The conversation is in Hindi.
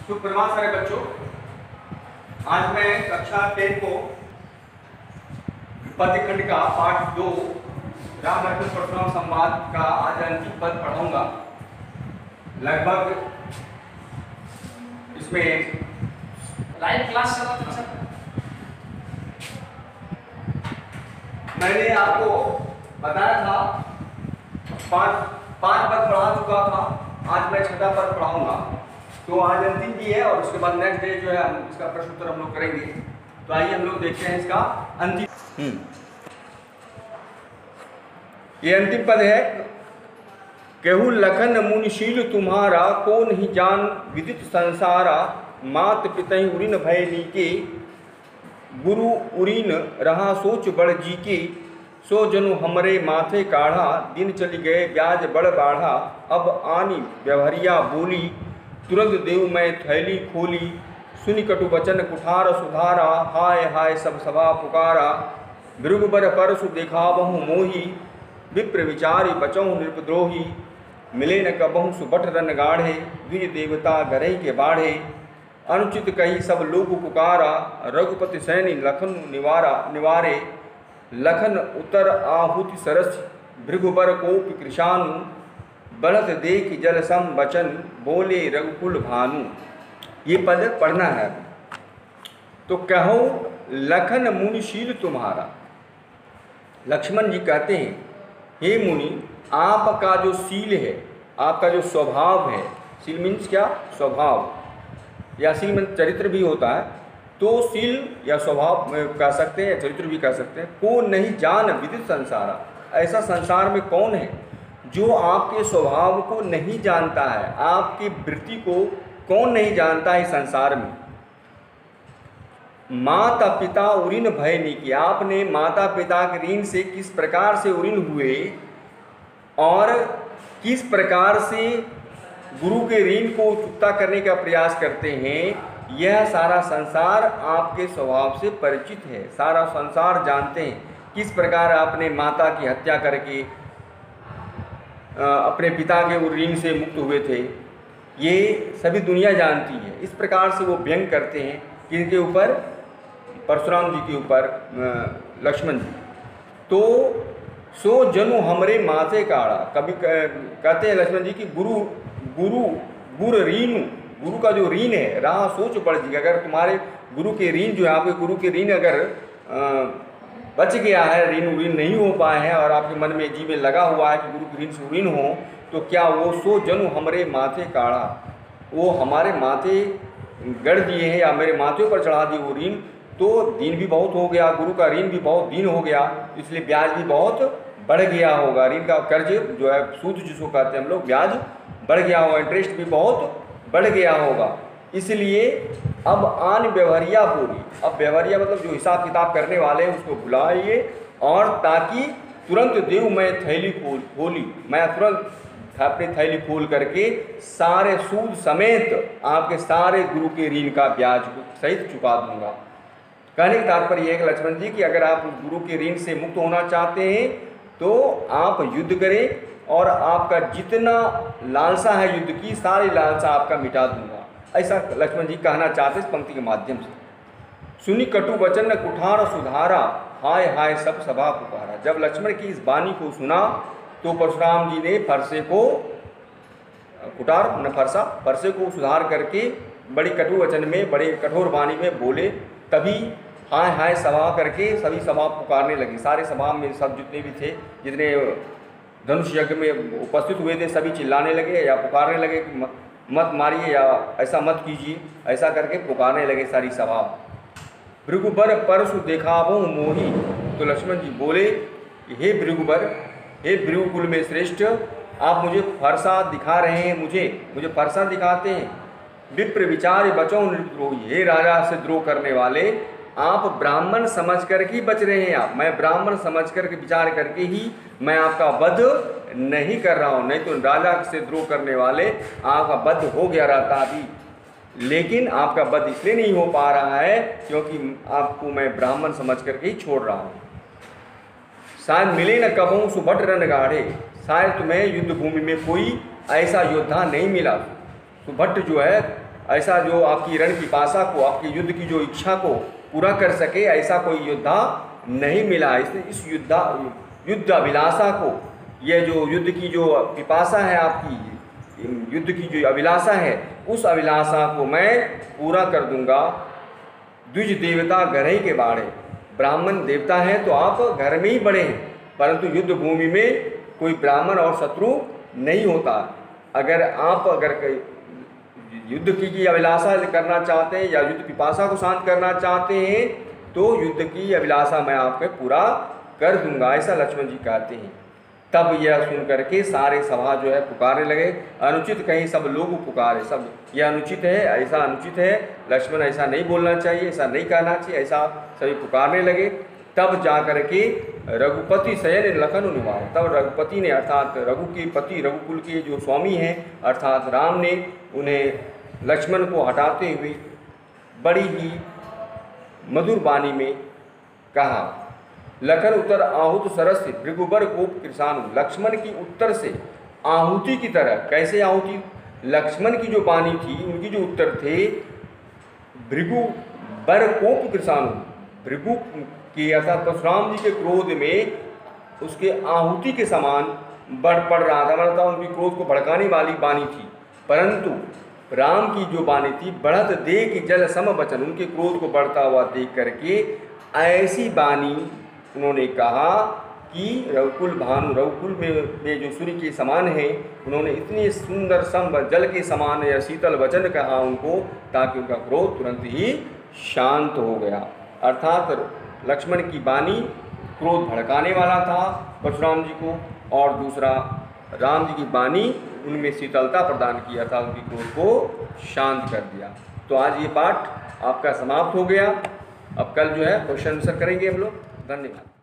सुप्रभात सारे बच्चों। आज मैं कक्षा 10 को पद्य खंड का पाठ 2 राम लक्ष्मण परशुराम संवाद का आज अंतिम पद पढ़ाऊंगा। लगभग इसमें लाइव क्लास चला था सर। मैंने आपको बताया था पांच पद पढ़ा चुका था। आज मैं 6वां पद पढ़ाऊंगा। तो आज अंतिम भी है और उसके बाद नेक्स्ट डे जो है हम इसका प्रश्न उत्तर हम लोग करेंगे। तो आइए हम लोग देखते हैं इसका अंतिम। ये अंतिम पद है। केहू लखन मुनिशील तुम्हारा को नहीं जान विदित संसारा। मात पितहि उरिन भय नीके गुरु उरिन रहा सोच बड़ जी के। सो जनु हमरे माथे काढ़ा दिन चली गए ब्याज बड़ बाढ़ा। अब आनी व्यवहरिया बोली तुरंत देव मैं थैली खोली। सुनि कटु वचन कुठार सुधारा। हाय हाय सब सभा पुकारा। भृगुबर परसु देखावहु मोही विप्र विचारी बचहु नृपद्रोही। मिले न कबहु सुबठ रन गाढ़े द्विज देवता गरही के बाढ़े। अनुचित कही सब लोग पुकारा रघुपति सैनी लखन निवारे। लखन उतर आहुति सरस भृगुबर कोप कृशानु। बढ़त देख जल सम बचन बोले रघुकुल भानु। ये पद पढ़ना है। तो कहो लखन मुनिशील तुम्हारा। लक्ष्मण जी कहते हैं हे मुनि आपका जो शील है, आपका जो स्वभाव है, शील मीन्स क्या? स्वभाव या शील मीन्स चरित्र भी होता है। तो शील या स्वभाव कह सकते हैं या चरित्र भी कह सकते हैं। को नहीं जान विदित संसारा। ऐसा संसार में कौन है जो आपके स्वभाव को नहीं जानता है? आपकी वृत्ति को कौन नहीं जानता है संसार में? माता पिता उरिन भय नीके। आपने माता पिता के ऋण से किस प्रकार से उरिन हुए और किस प्रकार से गुरु के ऋण को चुकता करने का प्रयास करते हैं, यह सारा संसार आपके स्वभाव से परिचित है। सारा संसार जानते हैं किस प्रकार आपने माता की हत्या करके अपने पिता के ऋण से मुक्त हुए थे। ये सभी दुनिया जानती है। इस प्रकार से वो व्यंग करते हैं किनके ऊपर? परशुराम जी के ऊपर, लक्ष्मण जी। तो सो जनु हमरे माथे काढ़ा। कभी कहते हैं लक्ष्मण जी कि गुरु ऋण, गुरु का जो ऋण है रहा सोच पड़ जी। अगर तुम्हारे गुरु के ऋण जो है, आपके गुरु के ऋण अगर बच गया है, ऋण नहीं हो पाए हैं और आपके मन में जी में लगा हुआ है कि गुरु के ऋण से ऋण हो, तो क्या वो सो जनु हमरे माथे काढ़ा, वो हमारे माथे गढ़ दिए हैं या मेरे माथे पर चढ़ा दिए वो ऋण, तो दिन भी बहुत हो गया, गुरु का ऋण भी बहुत दिन हो गया, इसलिए ब्याज भी बहुत बढ़ गया होगा। ऋण का कर्ज जो है सूद जिसको कहते हैं हम लोग, ब्याज बढ़ गया होगा, इंटरेस्ट भी बहुत बढ़ गया होगा। इसलिए अब आन व्यवहारिया बोली। अब व्यवहारिया मतलब जो हिसाब किताब करने वाले हैं उसको बुलाइए और ताकि तुरंत देव मैं थैली खोली, मैं तुरंत अपनी थैली खोल करके सारे सूद समेत आपके सारे गुरु के ऋण का ब्याज सहित चुका दूंगा। कहने का तात्पर्य यह है लक्ष्मण जी कि अगर आप गुरु के ऋण से मुक्त होना चाहते हैं तो आप युद्ध करें और आपका जितना लालसा है युद्ध की, सारी लालसा आपका मिटा दूंगा। ऐसा लक्ष्मण जी कहना चाहते इस पंक्ति के माध्यम से। सुनी कटु वचन कुठार सुधारा। हाय हाय सब सभा पुकारा। जब लक्ष्मण की इस वाणी को सुना तो परशुराम जी ने फरसे को कुठार न फरसा, फरसे को सुधार करके बड़ी कटु वचन में, बड़े कठोर वाणी में बोले। तभी हाय हाय सभा करके सभी सभा पुकारने लगी। सारे सभा में सब जितने भी थे, जितने धनुष यज्ञ में उपस्थित हुए थे, सभी चिल्लाने लगे या पुकारने लगे कि मत मारिए या ऐसा मत कीजिए, ऐसा करके पुकारने लगे सारी सभा। भृगुबर परसु देखावहु मोही। तो लक्ष्मण जी बोले हे भृगुबर, हे भृगुकुल में श्रेष्ठ, आप मुझे फरसा दिखा रहे हैं, मुझे फरसा दिखाते हैं। विप्र विचार बचहु नृपद्रोही। हे राजा से द्रोह करने वाले, आप ब्राह्मण समझ कर ही बच रहे हैं। आप, मैं ब्राह्मण समझ कर विचार करके ही मैं आपका वध नहीं कर रहा हूँ, नहीं तो राजा से द्रोह करने वाले आपका वध हो गया रहता अभी। लेकिन आपका वध इसलिए नहीं हो पा रहा है क्योंकि आपको मैं ब्राह्मण समझ करके ही छोड़ रहा हूँ। शायद मिले न कबहु सुभट रन गाढ़े। शायद तुम्हें युद्ध भूमि में कोई ऐसा योद्धा नहीं मिला। सुभट जो है ऐसा जो आपकी रण पिपासा को, आपकी युद्ध की जो इच्छा को पूरा कर सके, ऐसा कोई योद्धा नहीं मिला। इसलिए इस युद्ध अभिलाषा को, यह जो युद्ध की जो पिपासा है आपकी, युद्ध की जो अभिलाषा है, उस अभिलाषा को मैं पूरा कर दूंगा। द्विज देवता घर ही के बाड़े, ब्राह्मण देवता हैं तो आप घर में ही बड़े हैं, परंतु युद्ध भूमि में कोई ब्राह्मण और शत्रु नहीं होता। अगर युद्ध की अभिलाषा करना चाहते हैं या युद्ध पिपासा को शांत करना चाहते हैं तो युद्ध की अभिलाषा मैं आपके पूरा कर दूंगा, ऐसा लक्ष्मण जी कहते हैं। तब यह सुन करके सारे सभा जो है पुकारने लगे। अनुचित कहीं सब लोग पुकारे, सब यह अनुचित है, ऐसा अनुचित है, लक्ष्मण ऐसा नहीं बोलना चाहिए, ऐसा नहीं कहना चाहिए, ऐसा सभी पुकारने लगे। तब जा करके रघुपति शयन लखन निवार, तब रघुपति ने अर्थात रघु के पति, रघुकुल के जो स्वामी हैं अर्थात राम ने उन्हें लक्ष्मण को हटाते हुए बड़ी ही मधुर वाणी में कहा, लखन उत्तर आहुत सरस भृगुबर कोप कृषाणु। लक्ष्मण की उत्तर से आहुति की तरह, कैसे आहुति, लक्ष्मण की जो वाणी थी उनकी जो उत्तर थे, भृगुबर कोप कृषाणु, भृगु की अर्थात परशुराम जी के क्रोध में उसके आहुति के समान बढ़ पड़ रहा था, मतलब उनकी क्रोध को भड़काने वाली वाणी थी। परंतु राम की जो वाणी थी, बढ़त देख जल सम बचन, उनके क्रोध को बढ़ता हुआ देख करके ऐसी वाणी उन्होंने कहा कि रघुकुल भानु, रघुकुल में जो सूर्य के समान है, उन्होंने इतनी सुंदर सम जल के समान या शीतल वचन कहा उनको, ताकि उनका क्रोध तुरंत ही शांत हो गया। अर्थात लक्ष्मण की वाणी क्रोध भड़काने वाला था परशुराम जी को, और दूसरा राम जी की वाणी उनमें शीतलता प्रदान किया था, उनकी क्रोध को शांत कर दिया। तो आज ये पाठ आपका समाप्त हो गया। अब कल जो है क्वेश्चन आंसर करेंगे हम लोग। धन्यवाद।